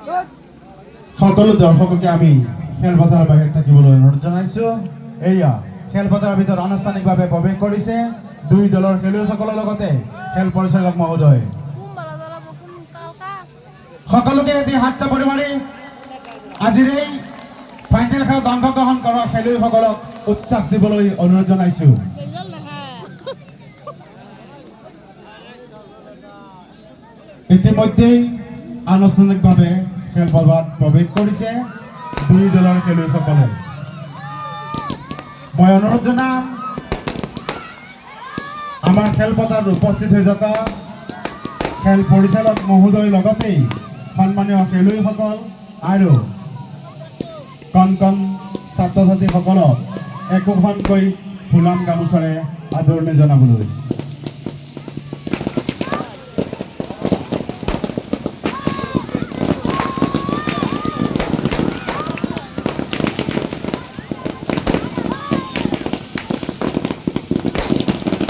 সকলো দৰ্শককে আমি খেলপথাৰৰ বাহিৰত থাকিবলৈ অনুৰোধ জনাইছো। এয়া খেলপথাৰৰ ভিতৰত আনুষ্ঠানিকভাৱে প্ৰৱেশ কৰিছে দুই দলৰ খেলুৱৈসকলৰ লগতে খেল পৰিচালক মহোদয়। সকলোকে এটি হাত চাপৰি মাৰি আজিৰ এই ফাইনেল খেলত অংশগ্ৰহণ কৰা খেলুৱৈসকলক উৎসাহ দিবলৈ অনুৰোধ জনাইছো। ইতিমধ্যেই আনুষ্ঠানিকভাৱে খেলপথাৰত প্ৰৱেশ কৰিছে দুই দলৰ খেলুৱৈসকলে। মই অনুৰোধ জনাম আমাৰ খেলপথাৰত উপস্থিত হৈ থকা খেল পৰিচালক মহোদয়ৰ লগতেই সন্মানীয় খেলুৱৈসকল আৰু কণ কণ ছাত্ৰ ছাত্ৰীসকলক একোখনকৈ ফুলাম গামোচাৰে আদৰণি জনাবলৈ।